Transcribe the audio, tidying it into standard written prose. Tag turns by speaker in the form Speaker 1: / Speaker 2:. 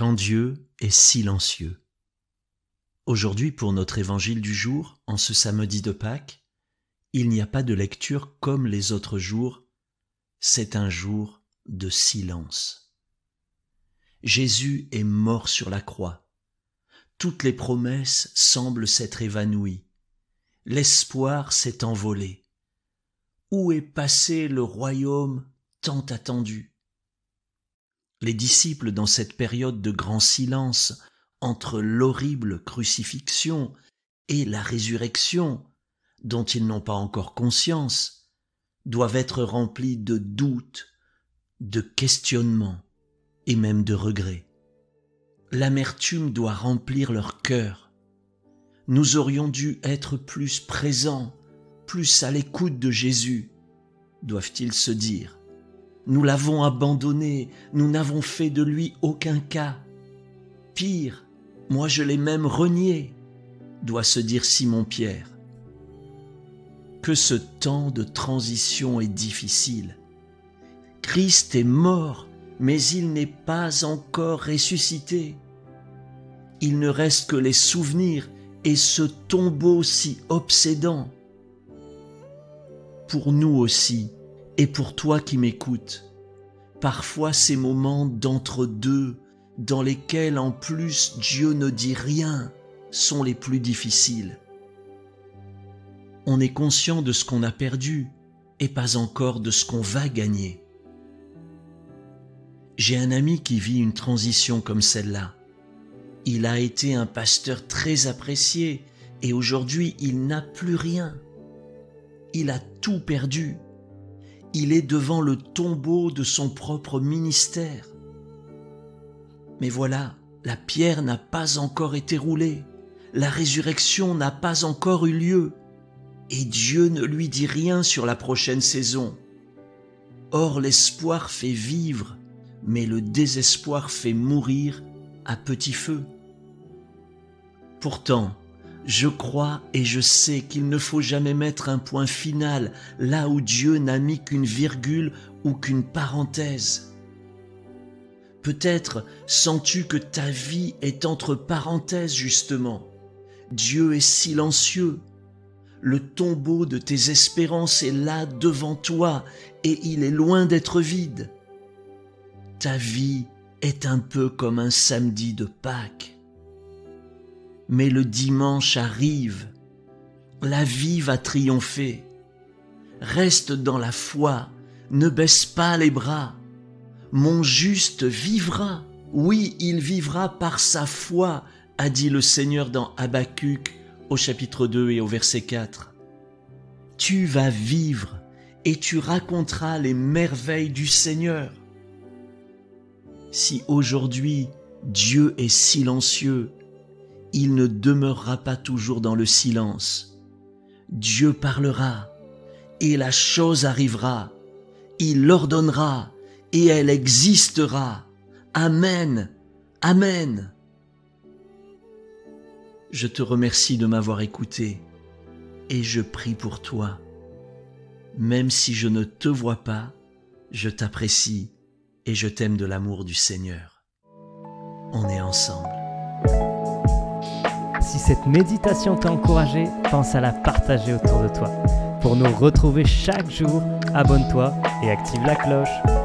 Speaker 1: quand Dieu est silencieux. Aujourd'hui, pour notre évangile du jour, en ce samedi de Pâques, il n'y a pas de lecture comme les autres jours, c'est un jour de silence. Jésus est mort sur la croix. Toutes les promesses semblent s'être évanouies. L'espoir s'est envolé. Où est passé le royaume tant attendu? Les disciples, dans cette période de grand silence entre l'horrible crucifixion et la résurrection, dont ils n'ont pas encore conscience, doivent être remplis de doutes, de questionnements et même de regrets. L'amertume doit remplir leur cœur. Nous aurions dû être plus présents, plus à l'écoute de Jésus, doivent-ils se dire. Nous l'avons abandonné, nous n'avons fait de lui aucun cas. Pire, moi je l'ai même renié, doit se dire Simon-Pierre. Que ce temps de transition est difficile. Christ est mort, mais il n'est pas encore ressuscité. Il ne reste que les souvenirs et ce tombeau si obsédant. Pour nous aussi, et pour toi qui m'écoutes, parfois ces moments d'entre-deux, dans lesquels en plus Dieu ne dit rien, sont les plus difficiles. On est conscient de ce qu'on a perdu et pas encore de ce qu'on va gagner. J'ai un ami qui vit une transition comme celle-là. Il a été un pasteur très apprécié et aujourd'hui il n'a plus rien. Il a tout perdu. Il est devant le tombeau de son propre ministère. Mais voilà, la pierre n'a pas encore été roulée. La résurrection n'a pas encore eu lieu. Et Dieu ne lui dit rien sur la prochaine saison. Or, l'espoir fait vivre, mais le désespoir fait mourir à petit feu. Pourtant, je crois et je sais qu'il ne faut jamais mettre un point final là où Dieu n'a mis qu'une virgule ou qu'une parenthèse. Peut-être sens-tu que ta vie est entre parenthèses justement. Dieu est silencieux. Le tombeau de tes espérances est là devant toi et il est loin d'être vide. Ta vie est un peu comme un samedi de Pâques. Mais le dimanche arrive, la vie va triompher. Reste dans la foi, ne baisse pas les bras. Mon juste vivra, oui, il vivra par sa foi, a dit le Seigneur dans Habacuc au chapitre 2 et au verset 4. Tu vas vivre et tu raconteras les merveilles du Seigneur. Si aujourd'hui Dieu est silencieux, il ne demeurera pas toujours dans le silence. Dieu parlera et la chose arrivera. Il l'ordonnera et elle existera. Amen. Amen. Je te remercie de m'avoir écouté et je prie pour toi. Même si je ne te vois pas, je t'apprécie et je t'aime de l'amour du Seigneur. On est ensemble.
Speaker 2: Si cette méditation t'a encouragé, pense à la partager autour de toi. Pour nous retrouver chaque jour, abonne-toi et active la cloche.